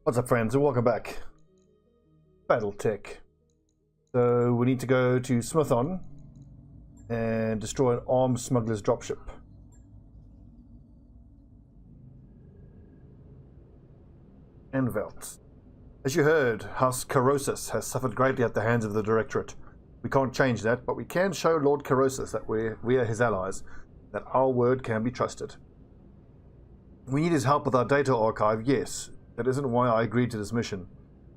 What's up, friends, and welcome back. Battletech. So we need to go to Smithon and destroy an armed smuggler's dropship. Anvelt. As you heard, House Carosus has suffered greatly at the hands of the Directorate. We can't change that, but we can show Lord Carosus that we are his allies, that our word can be trusted. We need his help with our data archive, yes. That isn't why I agreed to this mission.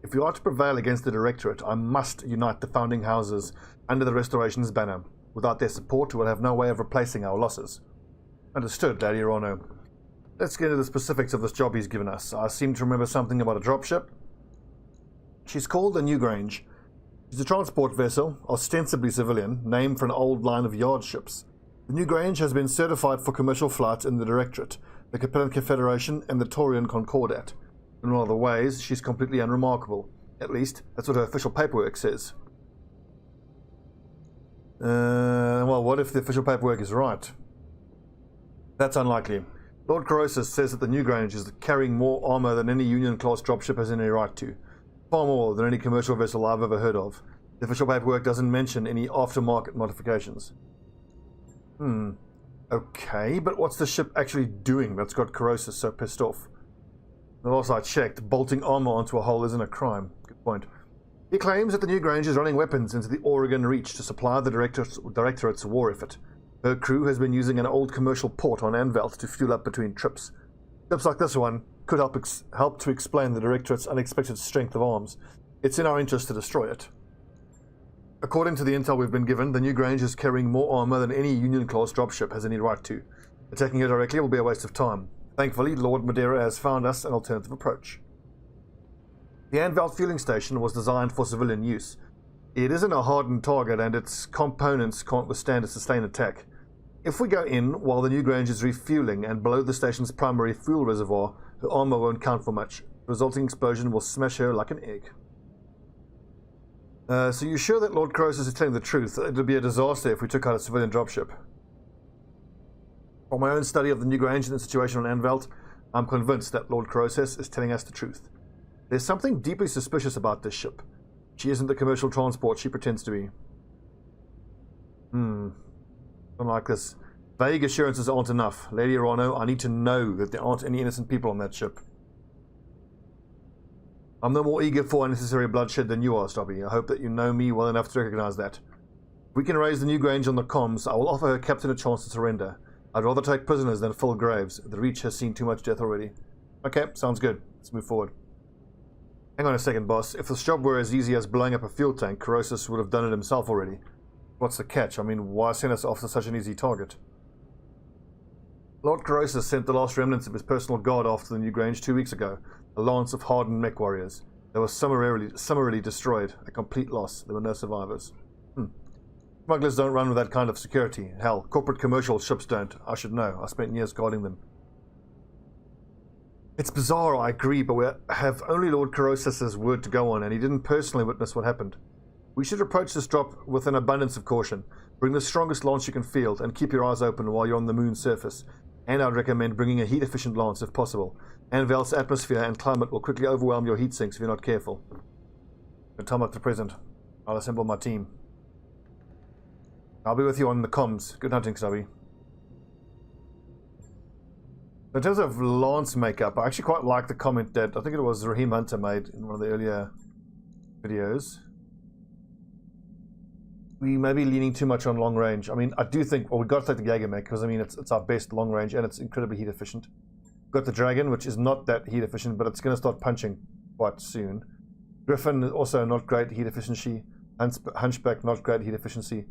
If we are to prevail against the Directorate, I must unite the founding houses under the Restoration's banner. Without their support, we will have no way of replacing our losses. Understood, Lady Rono. Let's get into the specifics of this job he's given us. I seem to remember something about a dropship. She's called the Newgrange. She's a transport vessel, ostensibly civilian, named for an old line of yard ships. The Newgrange has been certified for commercial flight in the Directorate, the Capellan Confederation, and the Taurian Concordat. In all other ways, she's completely unremarkable. At least, that's what her official paperwork says. Well, what if the official paperwork is right? That's unlikely. Lord Carosus says that the Newgrange is carrying more armor than any Union-class dropship has any right to. Far more than any commercial vessel I've ever heard of. The official paperwork doesn't mention any aftermarket modifications. Okay, but what's the ship actually doing that's got Carosus so pissed off? The last I checked, bolting armor onto a hull isn't a crime. Good point. He claims that the Newgrange is running weapons into the Oregon Reach to supply the Directorate's war effort. Her crew has been using an old commercial port on Anvelt to fuel up between trips. Ships like this one could help to explain the Directorate's unexpected strength of arms. It's in our interest to destroy it. According to the intel we've been given, the Newgrange is carrying more armor than any Union-class dropship has any right to. Attacking her directly will be a waste of time. Thankfully, Lord Madeira has found us an alternative approach. The Anvelt fueling station was designed for civilian use. It isn't a hardened target and its components can't withstand a sustained attack. If we go in while the Newgrange is refueling and below the station's primary fuel reservoir, her armor won't count for much. The resulting explosion will smash her like an egg. So you're sure that Lord Carosus is telling the truth? It would be a disaster if we took out a civilian dropship. From my own study of the Newgrange and the situation on Anvelt, I'm convinced that Lord Carosus is telling us the truth. There's something deeply suspicious about this ship. She isn't the commercial transport she pretends to be. Something like this. Vague assurances aren't enough. Lady Rono, I need to know that there aren't any innocent people on that ship. I'm no more eager for unnecessary bloodshed than you are, Stobbie. I hope that you know me well enough to recognize that. If we can raise the Newgrange on the comms, I will offer her captain a chance to surrender. I'd rather take prisoners than fill graves. The Reach has seen too much death already. Okay, sounds good. Let's move forward. Hang on a second, boss. If this job were as easy as blowing up a fuel tank, Carosus would have done it himself already. What's the catch? I mean, why send us after such an easy target? Lord Carosus sent the last remnants of his personal guard after the Newgrange 2 weeks ago. A lance of hardened MechWarriors. They were summarily destroyed. A complete loss. There were no survivors. Smugglers don't run with that kind of security. Hell, corporate commercial ships don't. I should know. I spent years guarding them. It's bizarre, I agree, but we have only Lord Carosus's word to go on, and he didn't personally witness what happened. We should approach this drop with an abundance of caution. Bring the strongest lance you can field, and keep your eyes open while you're on the moon's surface. And I'd recommend bringing a heat-efficient lance if possible. Anvelt's atmosphere and climate will quickly overwhelm your heat sinks if you're not careful. Good time up to present. I'll assemble my team. I'll be with you on the comms. Good hunting, Stobbie. In terms of lance makeup, I actually quite like the comment that I think it was Raheem Hunter made in one of the earlier videos. We may be leaning too much on long range. I mean, I do think, well, we've got to take the Jaeger mech because I mean it's our best long range and it's incredibly heat efficient. We've got the Dragon, which is not that heat efficient, but it's going to start punching quite soon. Griffin also not great heat efficiency. Hunchback not great heat efficiency.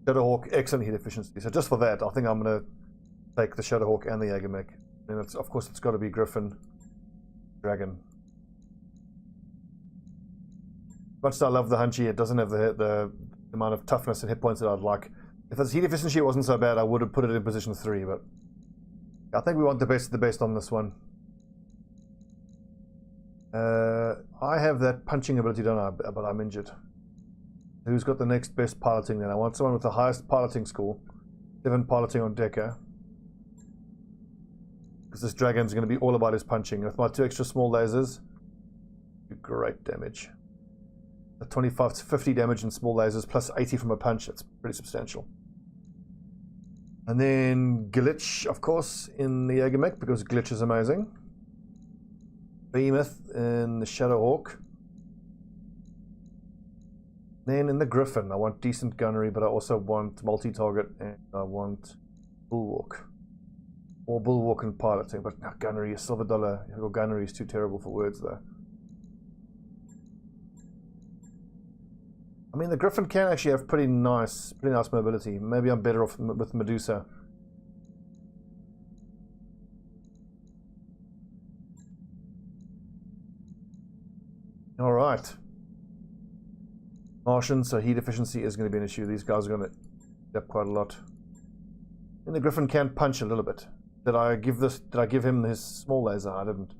Shadowhawk, excellent heat efficiency. So just for that, I think I'm going to take the Shadowhawk and the Jaeger mech. And it's, of course, it's got to be Griffin, Dragon. Much as I love the Hunchy, it doesn't have the amount of toughness and hit points that I'd like. If its heat efficiency wasn't so bad, I would have put it in position 3, but I think we want the best of the best on this one. I have that punching ability, don't I? But I'm injured. Who's got the next best piloting then? I want someone with the highest piloting score. 7 piloting on Decker. Because this Dragon's going to be all about his punching. With my 2 extra small lasers, great damage. A 25 to 50 damage in small lasers plus 80 from a punch. That's pretty substantial. And then Glitch, of course, in the Jaeger-Mech, because Glitch is amazing. Behemoth in the Shadowhawk. Then in the Griffin, I want decent gunnery, but I also want multi-target and I want Bulwark. Or Bulwark and piloting, but no, gunnery, silver dollar. Your gunnery is too terrible for words, though. I mean, the Griffin can actually have pretty nice mobility. Maybe I'm better off with Medusa. All right. Martian, so heat efficiency is going to be an issue. These guys are going to step quite a lot. And the Griffin can punch a little bit. Did I give him his small laser? I didn't.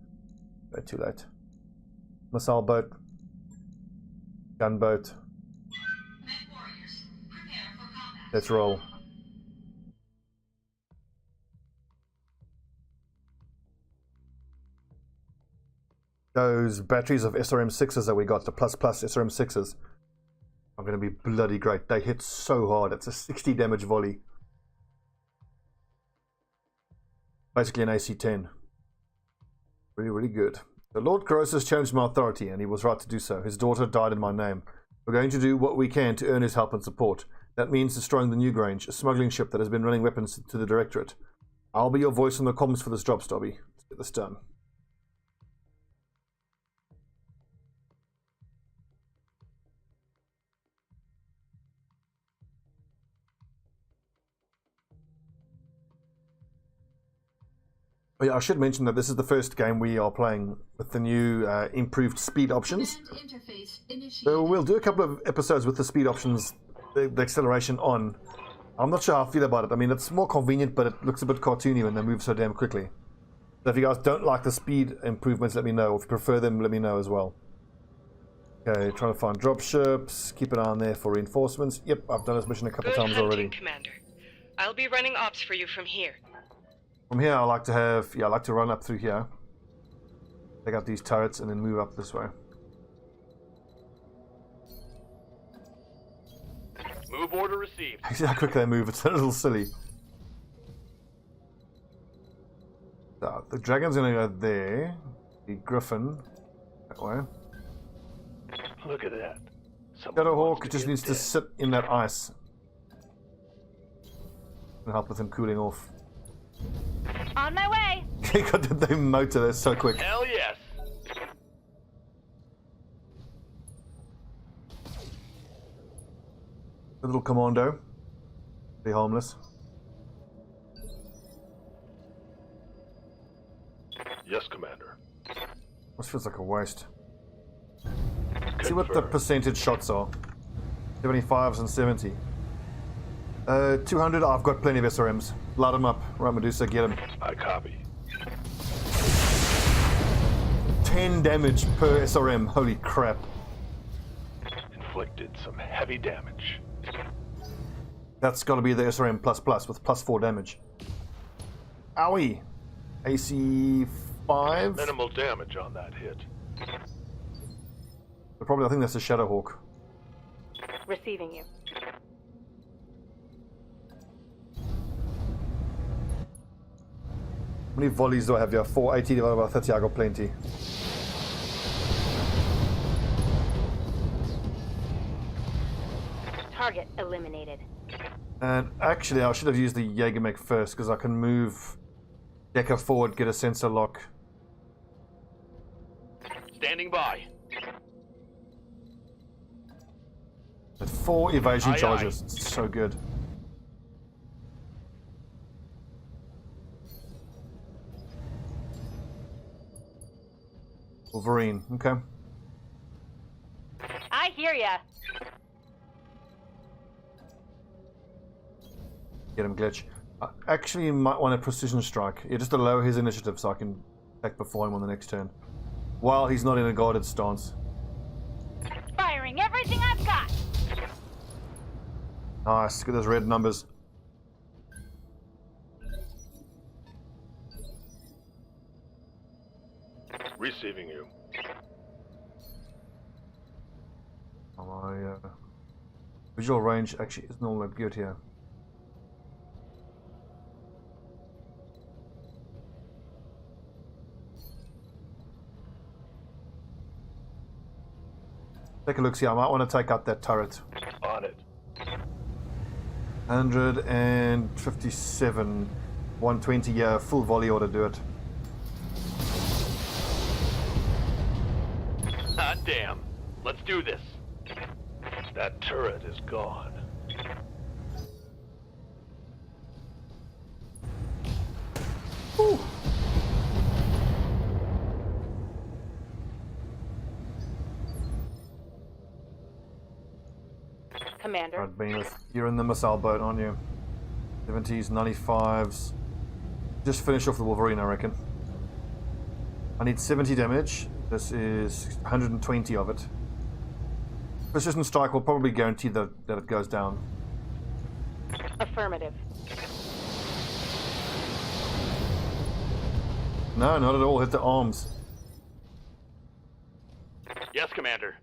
Way too late. Missile boat. Gunboat. MechWarriors, prepare for combat. Let's roll. Those batteries of SRM6s that we got, the plus SRM6s, are going to be bloody great. They hit so hard. It's a 60 damage volley. Basically an AC-10. Really, really good. The Lord Corrosus challenged my authority, and he was right to do so. His daughter died in my name. We're going to do what we can to earn his help and support. That means destroying the Newgrange, a smuggling ship that has been running weapons to the Directorate. I'll be your voice on the comms for this job, Stobbie. Let's get this done. Oh yeah, I should mention that this is the first game we are playing with the new improved speed options. So we'll do a couple of episodes with the speed options, the acceleration on. I'm not sure how I feel about it. I mean, it's more convenient, but it looks a bit cartoony when they move so damn quickly. So if you guys don't like the speed improvements, let me know. If you prefer them, let me know as well. Okay, trying to find dropships. Keep an eye on there for reinforcements. Yep, I've done this mission a couple times already. Commander. I'll be running ops for you from here. From here, I like to run up through here. Take out these turrets and then move up this way. Move order received. See how quick they move, it's a little silly. So, the dragon's gonna go there. The griffin, that way. Look at that. Shadowhawk just needs to sit in that ice. And help with him cooling off. On my way. He got the motor, they're so quick. Hell yes. The little commando. Be harmless. Yes, Commander. This feels like a waste. See what the percentage shots are. 75s and 70. 200, I've got plenty of SRMs. Load them up. Right, Medusa, get them. I copy. 10 damage per SRM. Holy crap. Inflicted some heavy damage. That's got to be the SRM++ with +4 damage. Owie. AC 5. Minimal damage on that hit. But probably, I think that's a Shadowhawk. Receiving you. How many volleys do I have here? 480 divided by 30, I got plenty. Target eliminated. And actually, I should have used the Jaeger-Mech first, because I can move Decker forward, get a sensor lock. Standing by. With 4 evasion Aye, charges. aye. It's so good. Wolverine, okay. I hear ya. Get him, Glitch. I actually might want a precision strike. Yeah, just to lower his initiative so I can attack before him on the next turn. While he's not in a guarded stance. Firing everything I've got. Nice, get those red numbers. Receiving you. my visual range actually isn't all that good here. Take a look, see, I might want to take out that turret. On it. 157, 120, yeah, full volley ought to do it. Hot damn. Let's do this. That turret is gone. Whew. Commander. Right, Behemoth, you're in the missile boat, aren't you? 70s, 95s. Just finish off the Wolverine, I reckon. I need 70 damage. This is 120 of it. Precision strike will probably guarantee that it goes down. Affirmative. No, not at all. Hit the arms. Yes, Commander.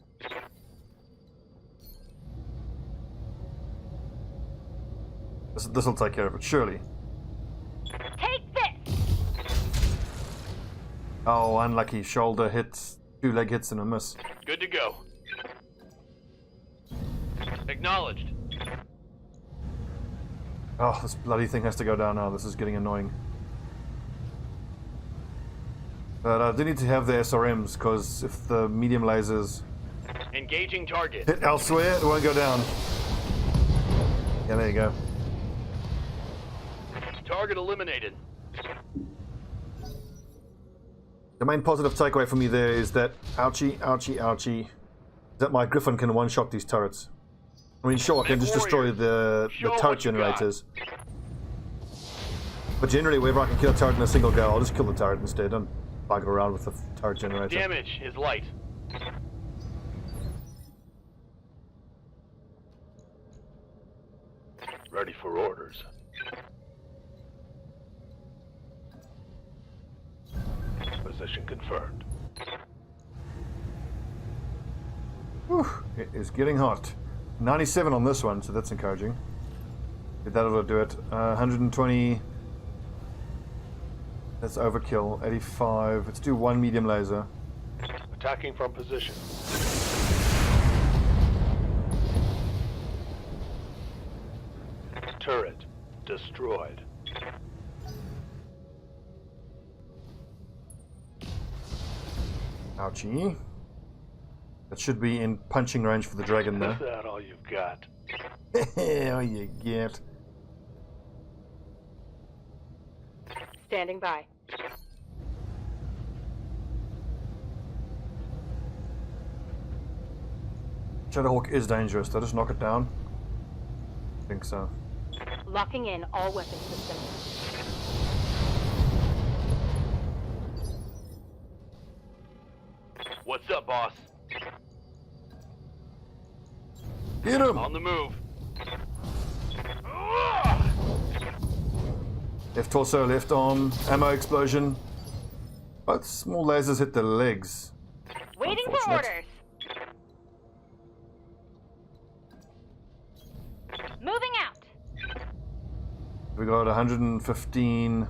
This'll take care of it, surely. Take this! Oh, unlucky. Shoulder hits, 2 leg hits and a miss. Good to go. Acknowledged. Oh, this bloody thing has to go down now. This is getting annoying. But I do need to have the SRMs, because if the medium lasers Engaging target. hit elsewhere, it won't go down. Yeah, there you go. Target eliminated. The main positive takeaway for me there is that, ouchie, ouchie, ouchie, that my Griffin can one-shot these turrets. I mean, sure, I can just destroy the turret generators. But generally, whenever I can kill a turret in a single go, I'll just kill the turret instead and bugger around with the turret generator. Damage is light. Ready for orders. Position confirmed. Whew, it is getting hot. 97 on this one, so that's encouraging. That'll do it. 120. That's overkill. 85. Let's do 1 medium laser. Attacking from position. Turret destroyed. Ouchie. That should be in punching range for the dragon Is there. that all you've got? Hell you get. Standing by. Shadowhawk is dangerous. They'll just knock it down. I think so. Locking in all weapon systems. What's up, boss? Get him! On the move. Left torso, left arm, ammo explosion. Both small lasers hit the legs. Waiting for Unfortunate. orders. Moving out. We got 115.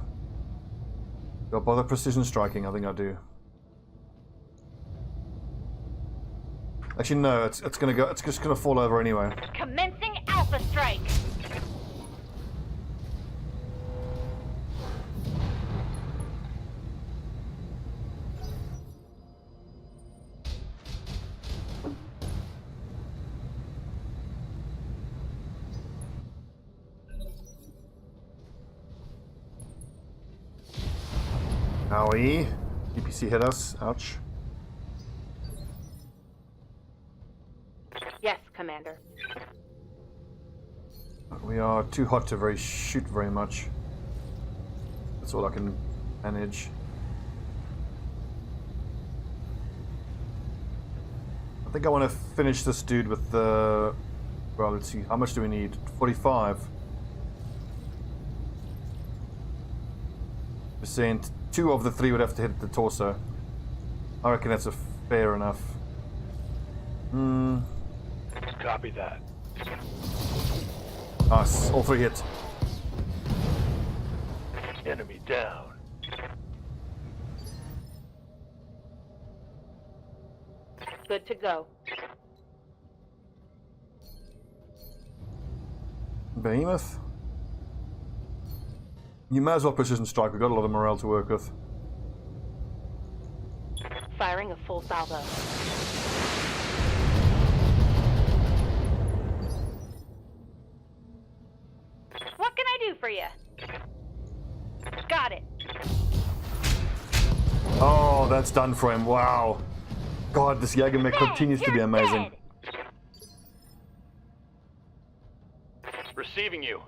Do I bother precision striking? I think I do. Actually, no. It's gonna go. It's just gonna fall over anyway. Commencing Alpha Strike. Owie. DPC hit us. Ouch. Yes, Commander. We are too hot to shoot very much. That's all I can manage. I think I want to finish this dude with the... Well, let's see. How much do we need? 45%. 2 of the 3 would have to hit the torso. I reckon that's fair enough. Copy that. Nice. All 3 hit. Enemy down. Good to go. Behemoth. You may as well precision strike. We've got a lot of morale to work with. Firing a full salvo. What can I do for you? Got it. Oh, that's done for him. Wow. God, this Jaeger mech continues to be amazing. Receiving you.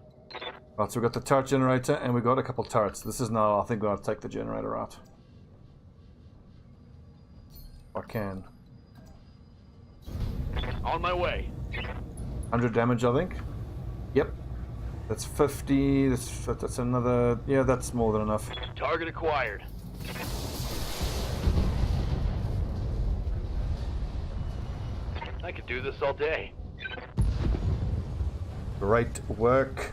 Right, so we've got the turret generator and we've got a couple turrets. This is now, I think, we're going to take the generator out. I can. On my way. 100 damage, I think. Yep. That's 50. That's another. Yeah, that's more than enough. Target acquired. I could do this all day. Great work.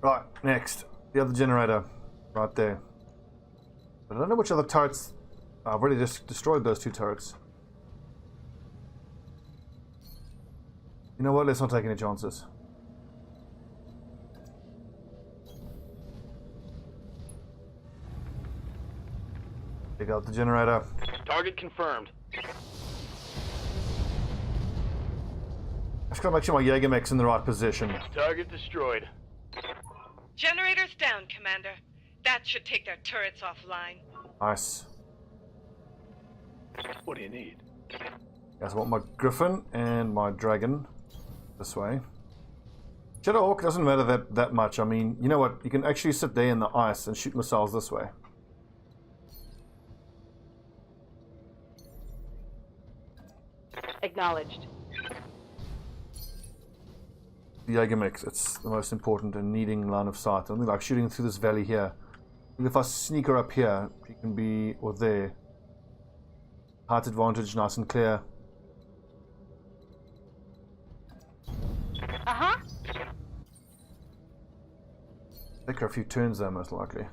Right, next. The other generator. Right there. But I don't know which other turrets. I've already just destroyed those 2 turrets. You know what? Let's not take any chances. Take out the generator. Target confirmed. Just gotta make sure my Jaeger mech's in the right position. Target destroyed. Generators down, Commander. That should take their turrets offline. Nice. What do you need? Guys, I want my Griffin and my Dragon this way. Shadowhawk doesn't matter that much. I mean, you know what? You can actually sit there in the ice and shoot missiles this way. Acknowledged. The Jaeger mechs, it's the most important and needing line of sight. I think like shooting through this valley here. If I sneak her up here, she can be, or there. Height advantage, nice and clear. Uh-huh. Take her a few turns there, most likely.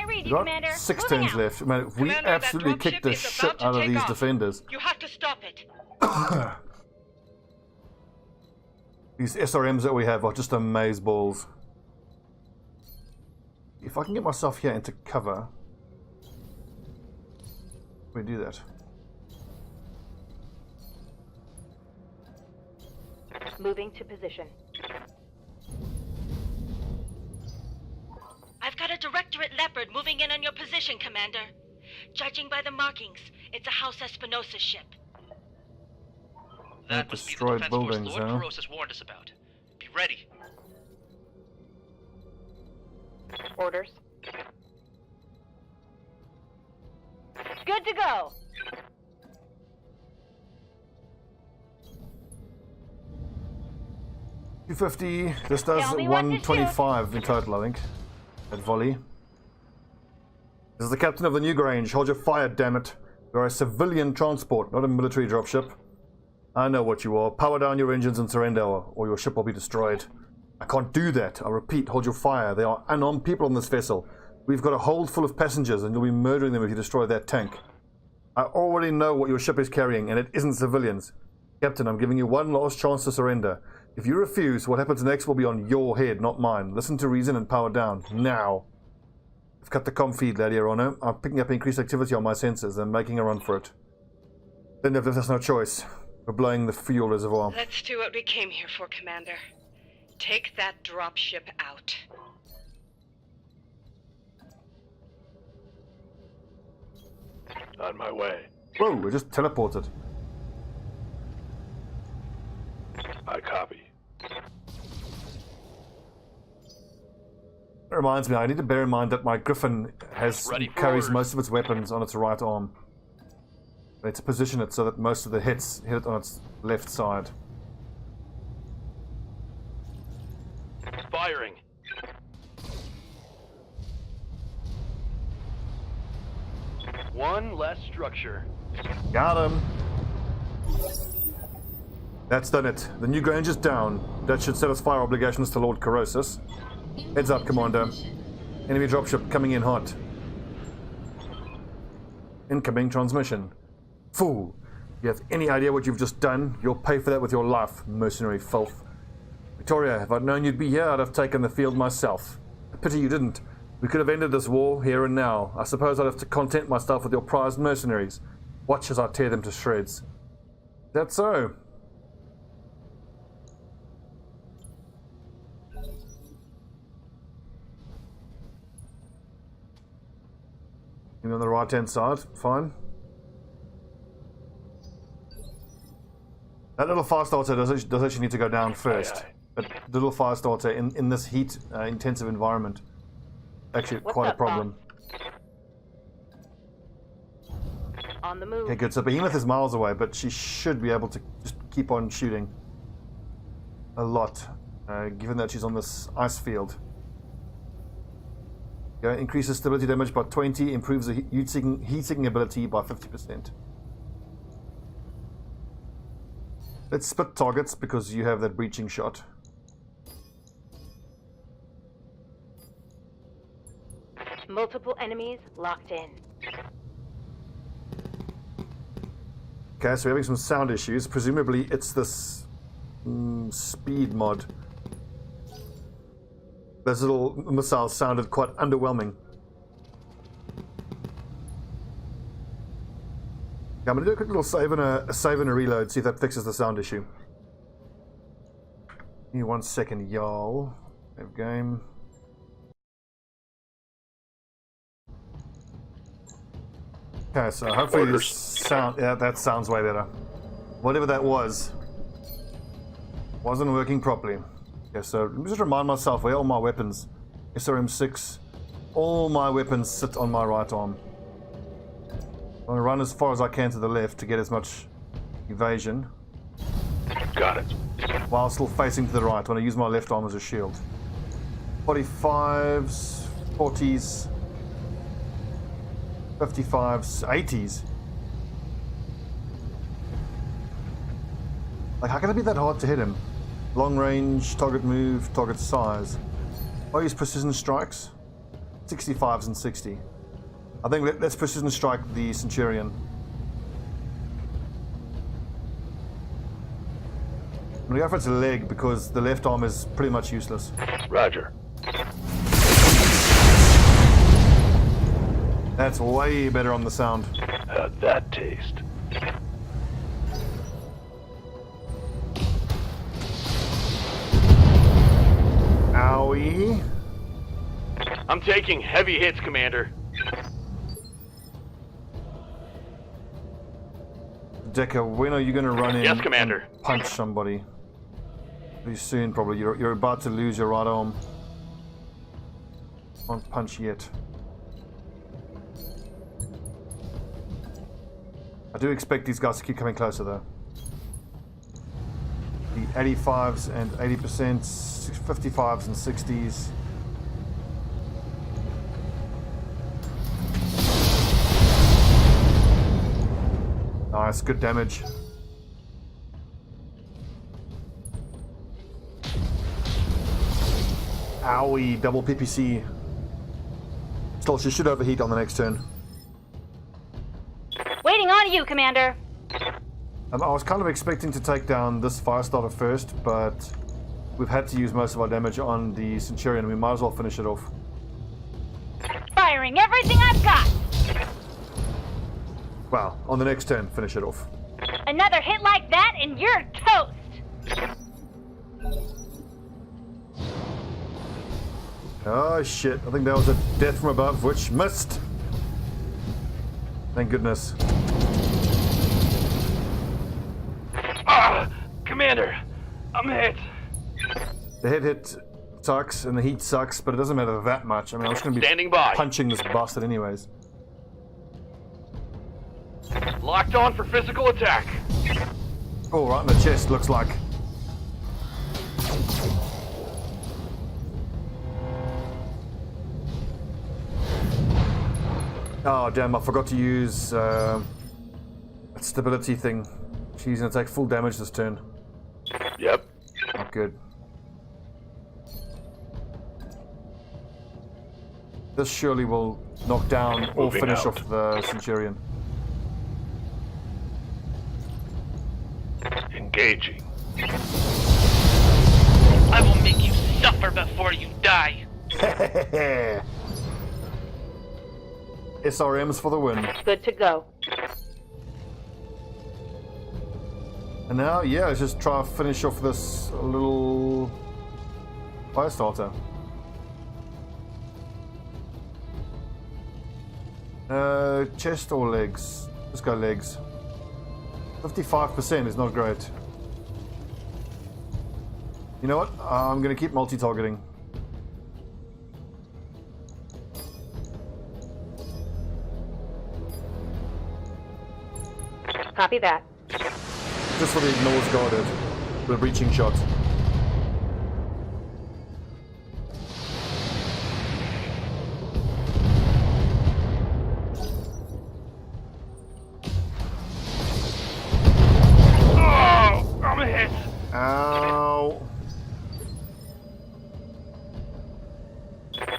Ready, Got Commander. 6 Moving turns out. left. Man, we Commander, that absolutely dropship kicked the is shit about to out of take these off. defenders. You have to stop it. These SRMs that we have are just amazeballs. If I can get myself here into cover, we do that. Moving to position. I've got a Directorate Leopard moving in on your position, Commander. Judging by the markings, it's a House Espinosa ship. That must be the Destroyed defense force buildings, Lord huh? Peros has warned us about. Be ready. Orders. Good to go. $250. This does Tell me what to 125 in total, I think. At volley. This is the captain of the Newgrange. Hold your fire, damn it. You're a civilian transport, not a military dropship. I know what you are. Power down your engines and surrender, or your ship will be destroyed. I can't do that. I repeat, hold your fire. There are unarmed people on this vessel. We've got a hold full of passengers, and you'll be murdering them if you destroy that tank. I already know what your ship is carrying, and it isn't civilians. Captain, I'm giving you one last chance to surrender. If you refuse, what happens next will be on your head, not mine. Listen to reason and power down. Now. I've cut the comm feed, Lady Arona. I'm picking up increased activity on my sensors and making a run for it. Then if there's no choice. We're blowing the fuel reservoir. Let's do what we came here for, Commander. Take that dropship out. On my way. Whoa, we just teleported. I copy. It reminds me, I need to bear in mind that my Griffin has Ready for carries orders. most of its weapons on its right arm. I need to position it so that most of the hits hit it on its left side. Firing. One less structure. Got him. That's done it. The new Grange is down. That should satisfy our obligations to Lord Corrosus. Heads up, Commander. Enemy dropship coming in hot. Incoming transmission. Fool. You have any idea what you've just done? You'll pay for that with your life, mercenary filth. Victoria, if I'd known you'd be here, I'd have taken the field myself. A pity you didn't. We could have ended this war here and now. I suppose I'd have to content myself with your prized mercenaries. Watch as I tear them to shreds. Is that so? And on the right hand side, fine. That little fire starter does actually need to go down first. But the little fire starter in this heat intensive environment, actually quite a problem. On the move. Okay, good. So Behemoth is miles away, but she should be able to just keep on shooting a lot, given that she's on this ice field. Okay, increases stability damage by 20, improves the heat-seeking ability by 50%. Let's split targets because you have that breaching shot. Multiple enemies locked in. Okay, so we're having some sound issues. Presumably it's this speed mod. Those little missiles sounded quite underwhelming. Okay, I'm going to do a quick little save and a reload, see if that fixes the sound issue. Give me 1 second, y'all. Save game. Okay, so hopefully this sound... Yeah, that sounds way better. Whatever that was, wasn't working properly. Okay, so let me just remind myself where all my weapons... SRM6, all my weapons sit on my right arm. I'm going to run as far as I can to the left to get as much evasion. Got it. While still facing to the right. I want to use my left arm as a shield. 45s, 40s... 55s, 80s. Like, how can it be that hard to hit him? Long range, target move, target size. I use precision strikes. 65s and 60. I think let's precision strike the Centurion. I'm gonna go for its leg because the left arm is pretty much useless. Roger. That's way better on the sound. How'd that taste? Owie. I'm taking heavy hits, Commander. Decker, when are you going to run in? Yes, Commander. And punch somebody? Pretty soon, probably. You're about to lose your right arm. Can't punch yet. I do expect these guys to keep coming closer, though. The 85s and 80%, 55s and 60s. Nice, good damage. Owie, double PPC. Still, she should overheat on the next turn. Waiting on you, Commander. I was kind of expecting to take down this Firestarter first, but we've had to use most of our damage on the Centurion. We might as well finish it off. Firing everything I've got. Well, on the next turn, finish it off. Another hit like that and you're toast. Oh shit, I think that was a death from above, which missed. Thank goodness. Ah! Commander! I'm hit! The hit sucks and the heat sucks, but it doesn't matter that much. I mean, I was going to be Standing by. punching this bastard anyways. Locked on for physical attack. Oh, right in the chest, looks like. Oh, damn, I forgot to use that stability thing. She's going to take full damage this turn. Yep. Not good. This surely will knock down or Moving finish out. off the Centurion. Engaging. I will make you suffer before you die. SRMs for the win. Good to go. And now, yeah, let's just try to finish off this little fire starter. Chest or legs? Let's go legs. 55% is not great. You know what? I'm going to keep multi-targeting. Copy that. Just for the ignores guarded. With a breaching shot. Oh, I'm a hit. Ow.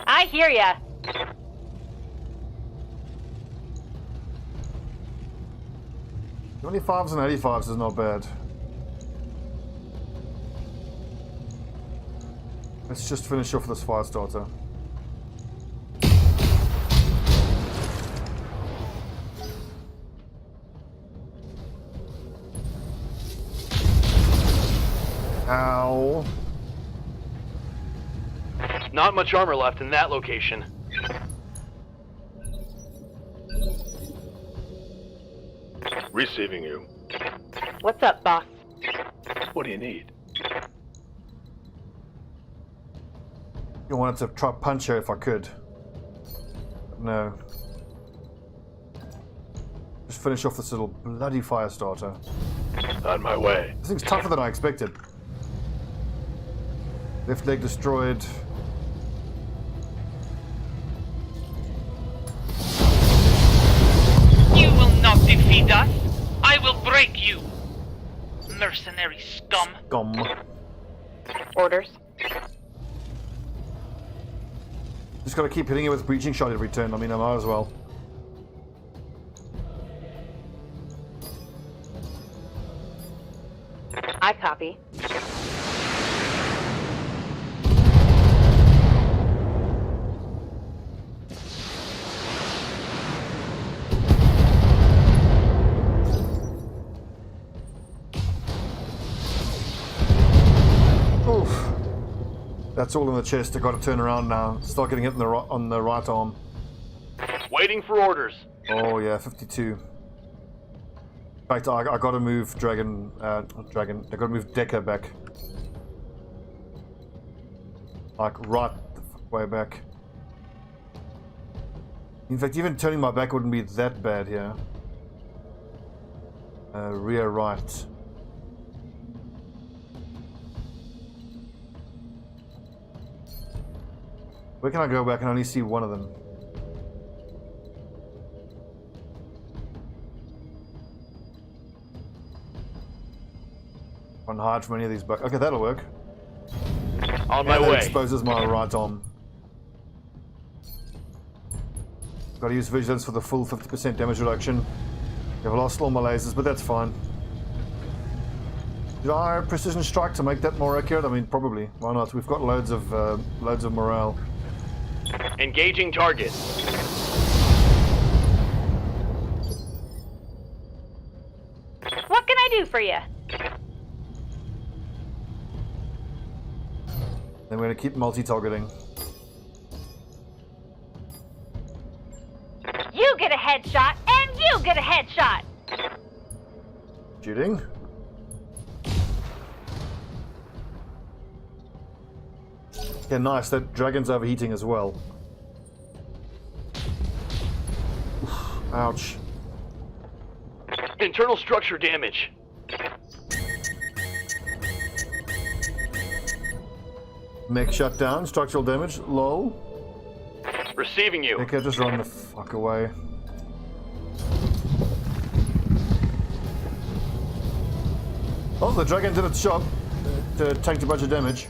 I hear ya. $25s and $85s is not bad. Let's just finish off this fire starter. Ow. Not much armor left in that location. Receiving you. What's up, boss? What do you need? I wanted to try punch her if I could. But no. Just finish off this little bloody fire starter. On my way. This thing's tougher than I expected. Left leg destroyed. You will not defeat us. I will break you. Mercenary scum. Gum. Orders. Just gotta keep hitting it with breaching shot every turn. I mean, I might as well. I copy. Oof. That's all in the chest. I gotta turn around now. Start getting hit in the on the right arm. Waiting for orders. Oh yeah, 52. In fact, I gotta move Dragon. Not Dragon. I gotta move Decker back. Like right the fuck way back. In fact, even turning my back wouldn't be that bad here. Rear right. Where can I go back and only see one of them? Can't hide from any of these bugs. Okay, that'll work. On my And that way. exposes my right arm. Gotta use vigilance for the full 50% damage reduction. I've lost all my lasers, but that's fine. Did I precision strike to make that more accurate? I mean, probably. Why not? We've got loads of morale. Engaging target. What can I do for you? Then we're gonna keep multi-targeting. You get a headshot, and you get a headshot. Shooting. Yeah, nice. That dragon's overheating as well. Ouch. Internal structure damage. Mech shut down. Structural damage. Lol. Receiving you. Okay, just run the fuck away. Oh, the dragon did its job. It tanked a bunch of damage.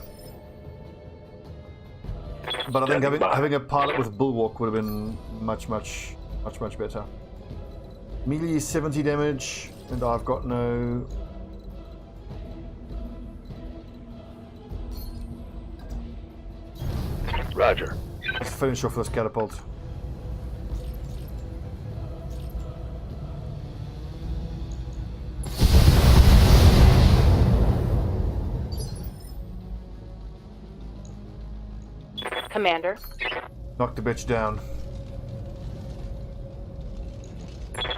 But I think having a pilot with bulwark would have been much better. Melee 70 damage, and I've got no... Roger. Let's finish off this catapult. Commander. Knock the bitch down.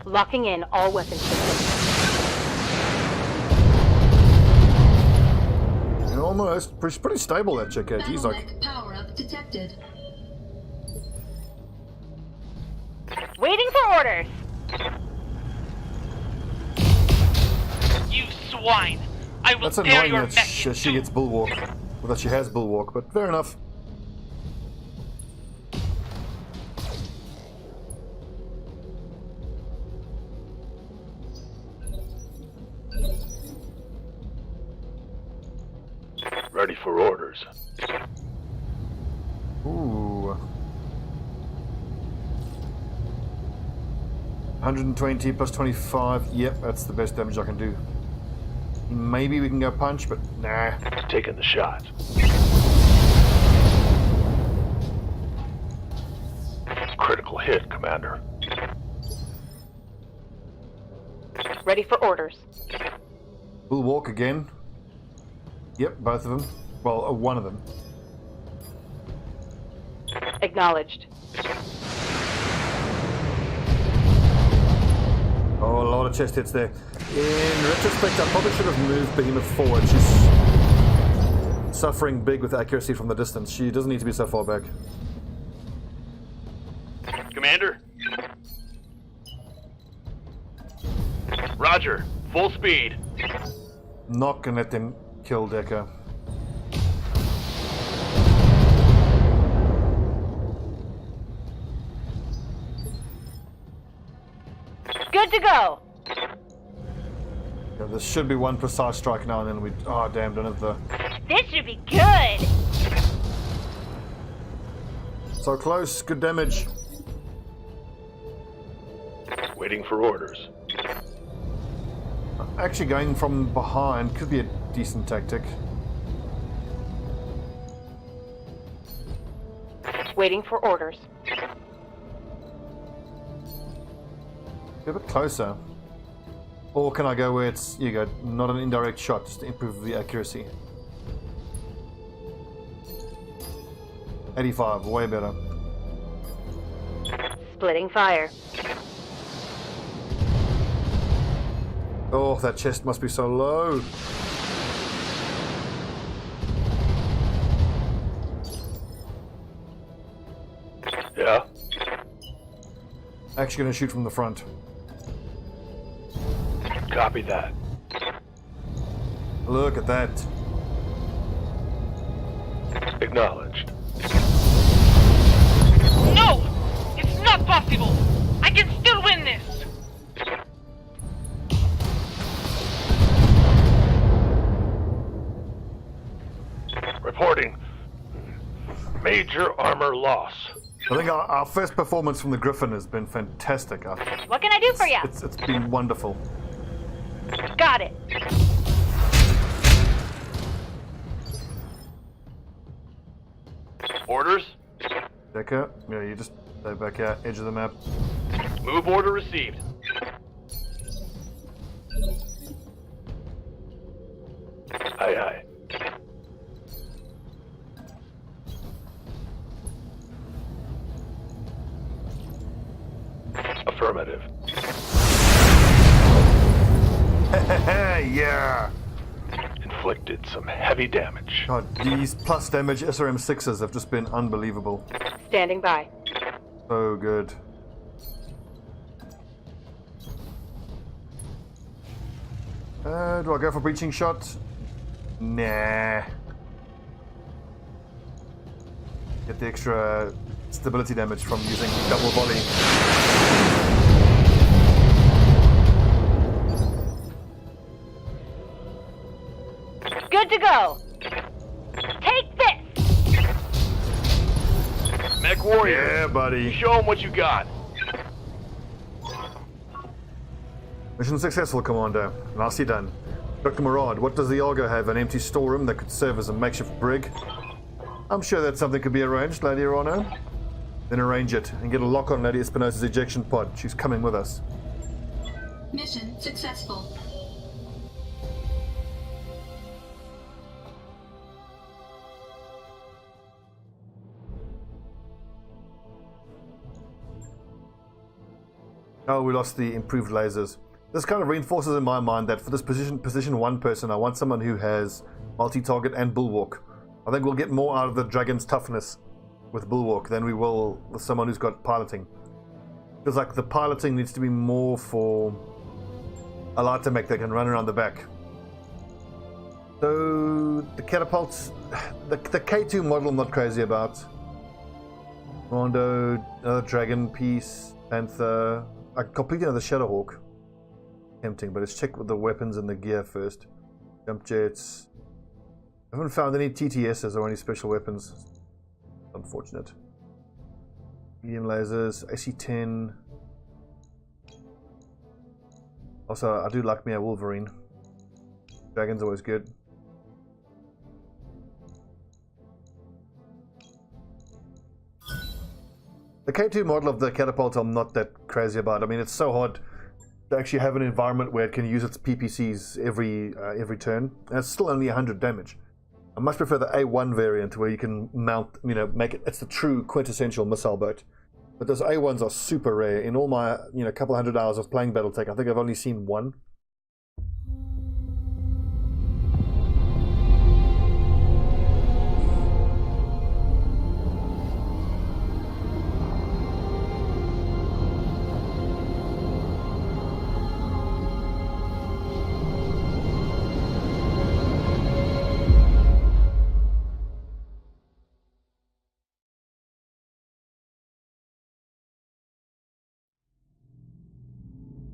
Locking in all weapon systems. Almost. Pretty stable, that chick. He's like... Power-up detected. Waiting for orders. You swine! I will That's tear annoying your that mech she in gets two. bulwark. Well, that she has bulwark, but fair enough. Ready for orders. Ooh. 120 plus 25. Yep, that's the best damage I can do. Maybe we can go punch, but nah. Taking the shot. Critical hit, Commander. Ready for orders. Bulwark again. Yep, both of them. Well, one of them. Acknowledged. Oh, a lot of chest hits there. In retrospect, I probably should have moved Behemoth forward. She's suffering big with accuracy from the distance. She doesn't need to be so far back. Commander? Roger. Full speed. Not gonna let them kill Decker. Good to go. Yeah, there should be one precise strike now, and then we... Oh, damn, don't have the... This should be good. So close, good damage. Waiting for orders. Actually, going from behind could be a decent tactic. Waiting for orders. Be a bit closer. Or can I go where it's, you go, not an indirect shot, just to improve the accuracy. 85, way better. Splitting fire. Oh, that chest must be so low. Yeah? Actually gonna shoot from the front. Copy that. Look at that. Acknowledged. No! It's not possible! I can still win this! Reporting. Major armor loss. I think our first performance from the Griffin has been fantastic. What can I do for you? It's been wonderful. Got it. Orders? Decker, yeah, you just stay back out, edge of the map. Move order received. Aye, aye. Affirmative. Yeah! Inflicted some heavy damage. God, these plus damage SRM6s have just been unbelievable. Standing by. So good. Do I go for breaching shot? Nah. Get the extra stability damage from using double volley. Good to go. Take this. MechWarrior. Yeah, buddy. Show them what you got. Mission successful, Commander. Nicely done. Dr. Murad, what does the Argo have? An empty storeroom that could serve as a makeshift brig? I'm sure that something could be arranged, Lady Arano. Then arrange it and get a lock on Lady Espinosa's ejection pod. She's coming with us. Mission successful. Oh, we lost the improved lasers. This kind of reinforces in my mind that for this position 1 person, I want someone who has multi-target and bulwark. I think we'll get more out of the dragon's toughness with bulwark than we will with someone who's got piloting. Feels like the piloting needs to be more for a lighter mech that can run around the back. So the catapults, the K2 model I'm not crazy about. Rondo, another dragon piece, Panther. I completely know the Shadowhawk. Tempting, but let's check with the weapons and the gear first. Jump jets. I haven't found any TTSs or any special weapons. Unfortunate. Medium lasers, AC-10. Also, I do like me a Wolverine. Dragon's always good. The K2 model of the catapult I'm not that crazy about. I mean, it's so hard to actually have an environment where it can use its PPCs every turn, and it's still only 100 damage. I much prefer the A1 variant where you can mount, make it. It's the true quintessential missile boat. But those A1s are super rare. In all my, couple hundred hours of playing Battletech, I think I've only seen one.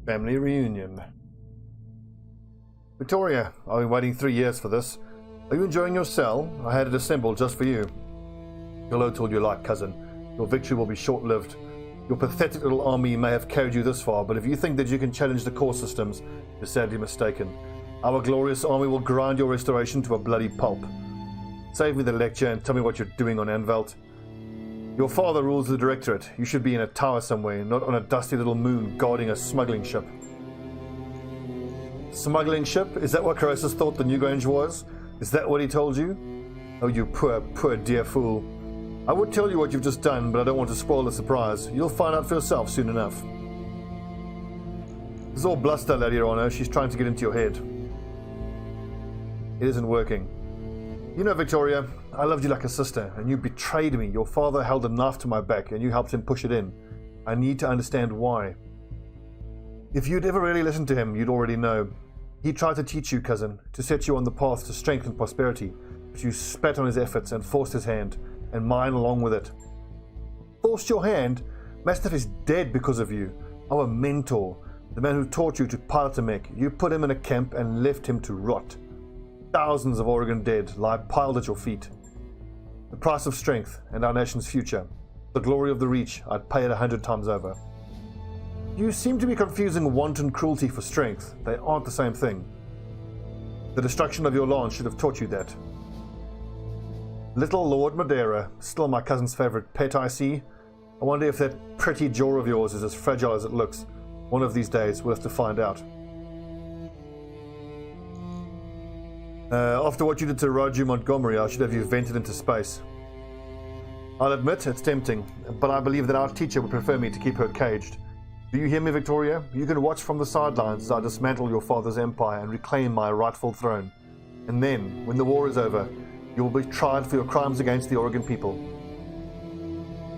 Family reunion. Victoria, I've been waiting 3 years for this. Are you enjoying your cell? I had it assembled just for you. Hello told you like, cousin. Your victory will be short-lived. Your pathetic little army may have carried you this far, but if you think that you can challenge the core systems, you're sadly mistaken. Our glorious army will grind your restoration to a bloody pulp. Save me the lecture and tell me what you're doing on Anvelt. Your father rules the Directorate. You should be in a tower somewhere, not on a dusty little moon guarding a smuggling ship. Smuggling ship? Is that what Croesus thought the Newgrange was? Is that what he told you? Oh, you poor, poor dear fool. I would tell you what you've just done, but I don't want to spoil the surprise. You'll find out for yourself soon enough. This is all bluster, Lady Rana. She's trying to get into your head. It isn't working. You know, Victoria, I loved you like a sister, and you betrayed me. Your father held a knife to my back, and you helped him push it in. I need to understand why. If you'd ever really listened to him, you'd already know. He tried to teach you, cousin, to set you on the path to strength and prosperity, but you spat on his efforts and forced his hand, and mine along with it. Forced your hand? Mastiff is dead because of you. Our mentor, the man who taught you to pilot a mech. You put him in a camp and left him to rot. Thousands of Oregon dead lie piled at your feet. The price of strength and our nation's future. The glory of the Reach, I'd pay it 100 times over. You seem to be confusing wanton cruelty for strength. They aren't the same thing. The destruction of your lance should have taught you that. Little Lord Madeira, still my cousin's favorite pet, I see. I wonder if that pretty jaw of yours is as fragile as it looks. One of these days, we'll have to find out. After what you did to Raju Montgomery, I should have you vented into space. I'll admit, it's tempting, but I believe that our teacher would prefer me to keep her caged. Do you hear me, Victoria? You can watch from the sidelines as I dismantle your father's empire and reclaim my rightful throne. And then, when the war is over, you will be tried for your crimes against the Oregon people.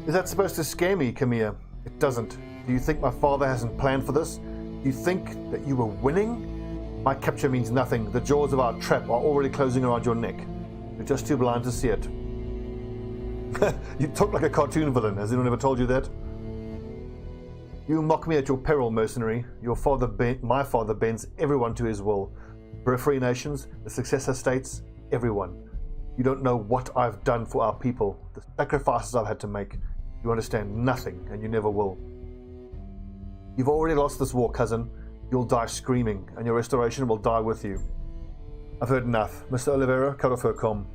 Is that supposed to scare me, Camilla? It doesn't. Do you think my father hasn't planned for this? Do you think that you were winning? My capture means nothing. The jaws of our trap are already closing around your neck. You're just too blind to see it. You talk like a cartoon villain. Has anyone ever told you that? You mock me at your peril, mercenary. My father bends everyone to his will. Periphery nations, the successor states, everyone. You don't know what I've done for our people, the sacrifices I've had to make. You understand nothing, and you never will. You've already lost this war, cousin. You'll die screaming, and your restoration will die with you. I've heard enough. Mr. Oliveira, cut off her comm.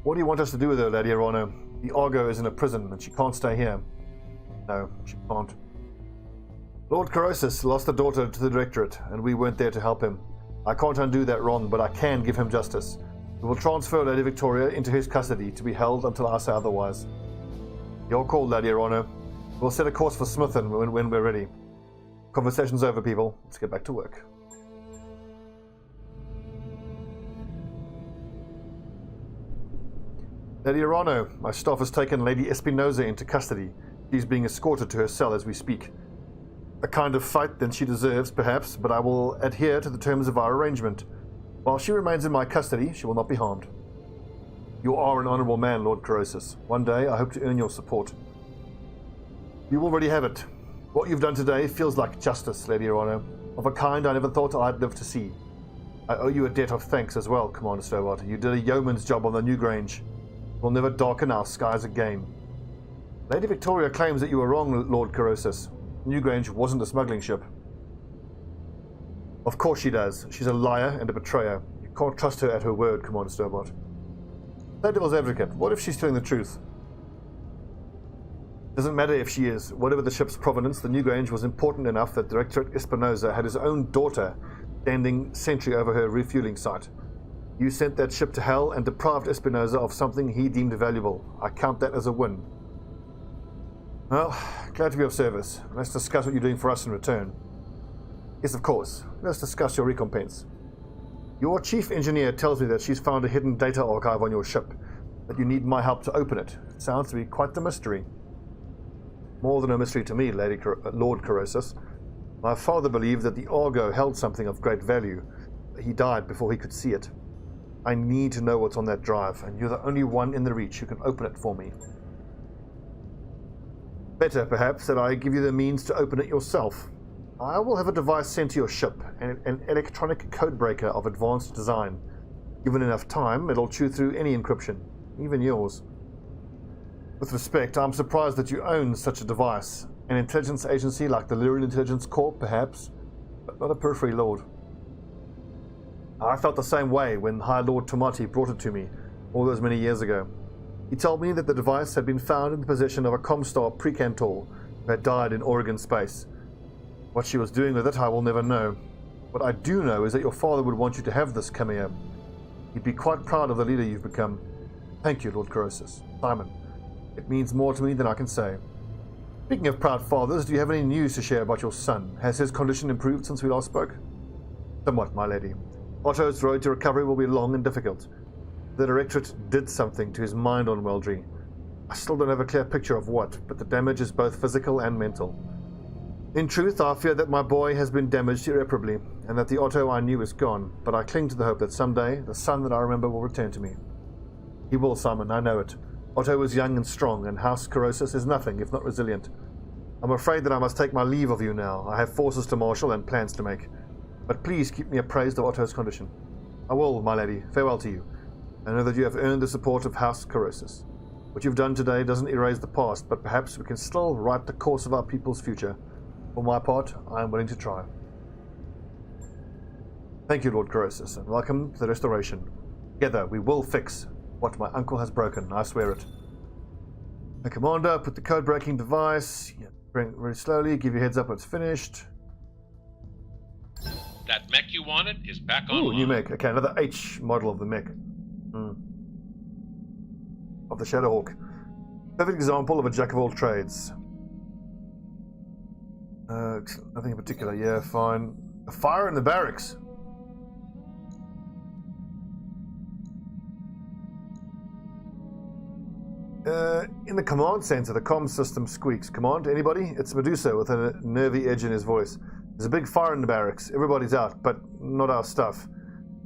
What do you want us to do with her, Lady Arano? The Argo is in a prison, and she can't stay here. No, she can't. Lord Corrosis lost a daughter to the Directorate, and we weren't there to help him. I can't undo that wrong, but I can give him justice. We will transfer Lady Victoria into his custody to be held until I say otherwise. Your call, Lady Arano. We'll set a course for Smithen when we're ready. Conversation's over, people. Let's get back to work. Lady Arano, my staff has taken Lady Espinosa into custody. She's being escorted to her cell as we speak. A kind of fight than she deserves, perhaps, but I will adhere to the terms of our arrangement. While she remains in my custody, she will not be harmed. You are an honourable man, Lord Corrosis. One day I hope to earn your support. You already have it. What you've done today feels like justice, Lady Arano, of a kind I never thought I'd live to see. I owe you a debt of thanks as well, Commander Stobbie. You did a yeoman's job on the Newgrange. We'll never darken our skies again. Lady Victoria claims that you were wrong, Lord Corrosis. Newgrange wasn't a smuggling ship. Of course she does. She's a liar and a betrayer. You can't trust her at her word, Commander Stobbie. Play devil's advocate. What if she's telling the truth? Doesn't matter if she is. Whatever the ship's provenance, the Newgrange was important enough that Director Espinosa had his own daughter standing sentry over her refueling site. You sent that ship to hell and deprived Espinosa of something he deemed valuable. I count that as a win. Well, glad to be of service. Let's discuss what you're doing for us in return. Yes, of course. Let's discuss your recompense. Your chief engineer tells me that she's found a hidden data archive on your ship, that you need my help to open it. It sounds to be quite the mystery. More than a mystery to me, Lord Corrosis. My father believed that the Argo held something of great value. He died before he could see it. I need to know what's on that drive, and you're the only one in the Reach who can open it for me. Better, perhaps, that I give you the means to open it yourself. I will have a device sent to your ship, an electronic codebreaker of advanced design. Given enough time, it'll chew through any encryption, even yours. With respect, I'm surprised that you own such a device. An intelligence agency like the Lyrian Intelligence Corp, perhaps, but not a periphery lord. I felt the same way when High Lord Tomati brought it to me all those many years ago. He told me that the device had been found in the possession of a Comstar precantor who had died in Oregon space. What she was doing with it, I will never know. What I do know is that your father would want you to have this cameo. He'd be quite proud of the leader you've become. Thank you, Lord Corrosis. Simon. It means more to me than I can say. Speaking of proud fathers, do you have any news to share about your son? Has his condition improved since we last spoke? Somewhat, my lady. Otto's road to recovery will be long and difficult. The Directorate did something to his mind on Weldry. I still don't have a clear picture of what, but the damage is both physical and mental. In truth, I fear that my boy has been damaged irreparably, and that the Otto I knew is gone, but I cling to the hope that someday the son that I remember will return to me. He will, Simon, I know it. Otto is young and strong, and House Corrosis is nothing if not resilient. I'm afraid that I must take my leave of you now. I have forces to marshal and plans to make. But please keep me appraised of Otto's condition. I will, my lady. Farewell to you. I know that you have earned the support of House Corrosis. What you've done today doesn't erase the past, but perhaps we can still write the course of our people's future. For my part, I am willing to try. Thank you, Lord Corrosis, and welcome to the Restoration. Together we will fix what my uncle has broken, I swear it. The commander, put the code-breaking device. Bring it very slowly, give you a heads up when it's finished. That mech you wanted is back on. Ooh, new mech. Okay, another H model of the mech. Of the Shadowhawk. Perfect example of a jack of all trades. Nothing in particular. Yeah, fine. A fire in the barracks. In the command center, the comm system squeaks. Command, anybody? It's Medusa with a nervy edge in his voice. There's a big fire in the barracks. Everybody's out, but not our stuff.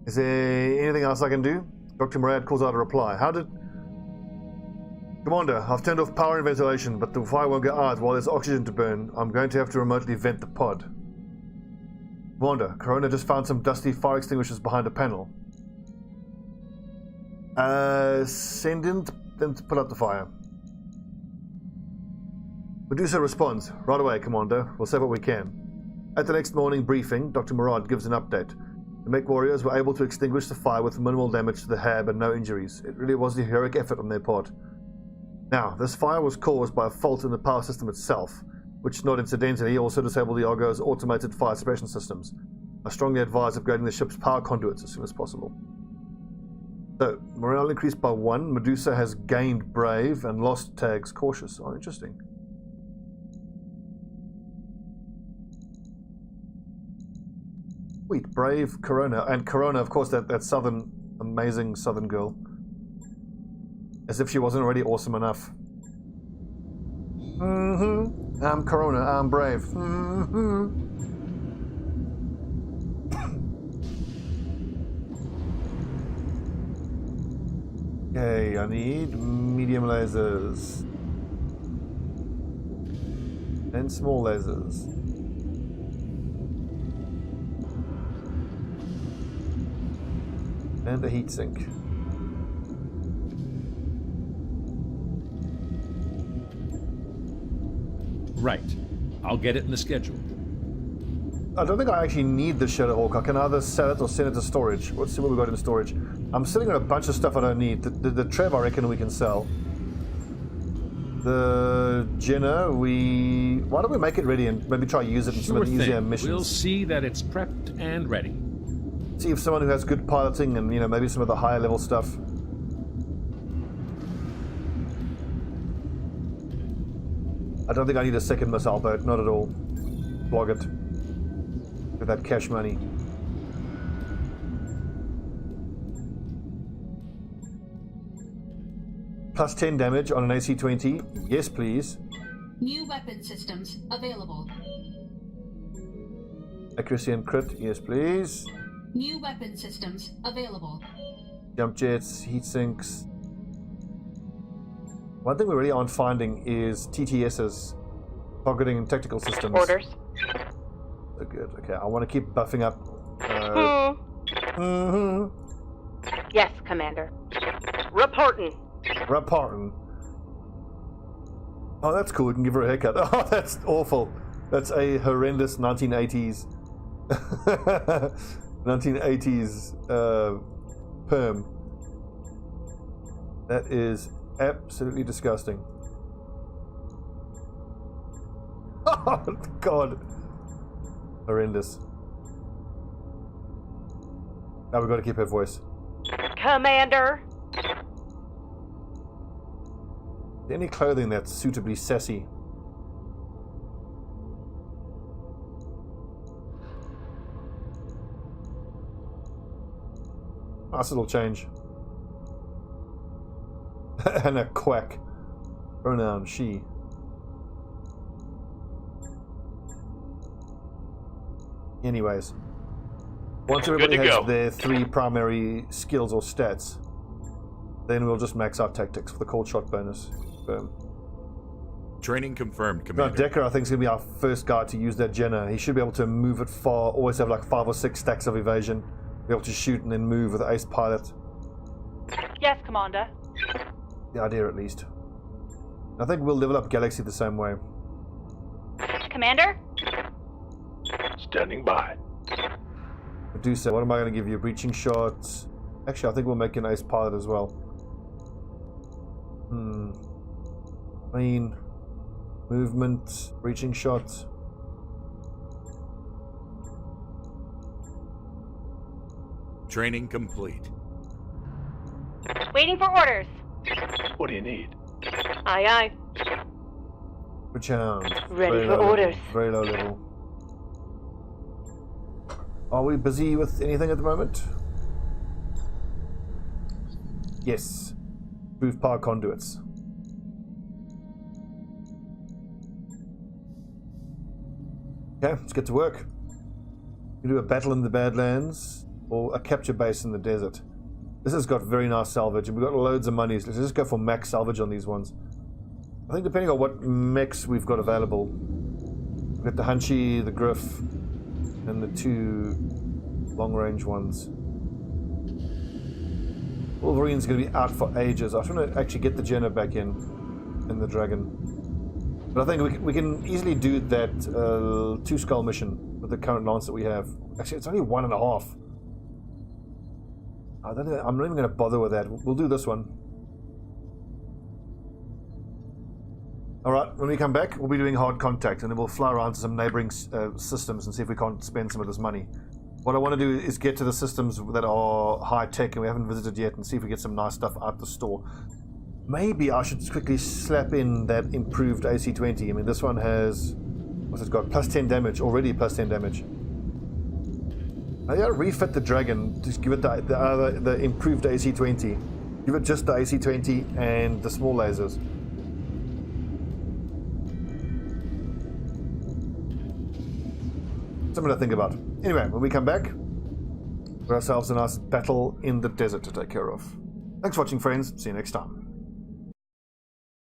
Is there anything else I can do? Dr. Murad calls out a reply. How did... Commander, I've turned off power and ventilation, but the fire won't go out while there's oxygen to burn. I'm going to have to remotely vent the pod. Commander, Corona just found some dusty fire extinguishers behind a panel. Send in them to put out the fire. Medusa responds. Right away, Commander. We'll save what we can. At the next morning briefing, Dr. Murad gives an update. The MechWarriors were able to extinguish the fire with minimal damage to the hab and no injuries. It really was a heroic effort on their part. Now, this fire was caused by a fault in the power system itself, which not incidentally also disabled the Argo's automated fire suppression systems. I strongly advise upgrading the ship's power conduits as soon as possible. So, morale increased by 1, Medusa has gained brave and lost tags cautious. Oh, interesting. Sweet, brave Corona. And Corona, of course, that southern, amazing southern girl. As if she wasn't already awesome enough. I'm Corona, I'm brave. Okay, I need medium lasers. And small lasers. And a heatsink. Right. I'll get it in the schedule. I don't think I actually need the Shadowhawk. I can either sell it or send it to storage. Let's see what we got in storage. I'm sitting on a bunch of stuff I don't need. The Trev I reckon we can sell. The Jenna, why don't we make it ready and maybe try to use it in some of the easier missions? We'll see that it's prepped and ready. See if someone who has good piloting and, you know, maybe some of the higher level stuff. I don't think I need a second missile boat, not at all. Flog it. With that cash money. Plus 10 damage on an AC-20. Yes, please. New weapon systems available. Accuracy and crit. Yes, please. New weapon systems available. Jump jets, heat sinks. One thing we really aren't finding is TTSs, targeting and tactical systems. Orders. So good. Okay, I want to keep buffing up. Yes, Commander. Reporting. Reporting. Oh, that's cool. We can give her a haircut. Oh, that's awful. That's a horrendous 1980s. 1980s perm. That is absolutely disgusting. Oh, God. Horrendous. Now we've got to keep her voice. Commander. Any clothing that's suitably sassy. Nice little change. And a quack. Pronoun she. Anyways. Once everybody has their 3 primary skills or stats, then we'll just max out tactics for the cold shot bonus. Boom. Training confirmed, Now, Commander. Decker, I think, is going to be our first guy to use that Jenna. He should be able to move it far, always have like 5 or 6 stacks of evasion, be able to shoot and then move with Ace Pilot. Yes, Commander. The idea, at least. I think we'll level up Galaxy the same way. Commander? Standing by. Medusa, what am I going to give you? Breaching shots. Actually, I think we'll make an Ace Pilot as well. I mean, movement, breaching shots. Training complete. Waiting for orders. What do you need? Aye, aye. Good challenge. Ready Very for low orders. Level. Very low level. Are we busy with anything at the moment? Yes. Move power conduits. Okay, let's get to work. You do a battle in the Badlands or a capture base in the desert. This has got very nice salvage, and we've got loads of money. So let's just go for max salvage on these ones. I think depending on what mechs we've got available, we've got the Hunchy, the Griff, and the 2 long-range ones. Wolverine's going to be out for ages. I just want to actually get the Jenna back in the Dragon. But I think we can easily do that 2-skull mission with the current lance that we have. Actually, it's only 1.5. I'm not even going to bother with that. We'll do this one. Alright, when we come back, we'll be doing hard contact, and then we'll fly around to some neighboring systems and see if we can't spend some of this money. What I want to do is get to the systems that are high-tech and we haven't visited yet, and see if we get some nice stuff out the store. Maybe I should quickly slap in that improved AC-20. I mean, this one has... what's it got? Plus 10 damage. Already plus 10 damage. I gotta refit the Dragon. Just give it the improved AC-20. Give it just the AC-20 and the small lasers. Something to think about. Anyway, when we come back, we've got ourselves a nice battle in the desert to take care of. Thanks for watching, friends. See you next time.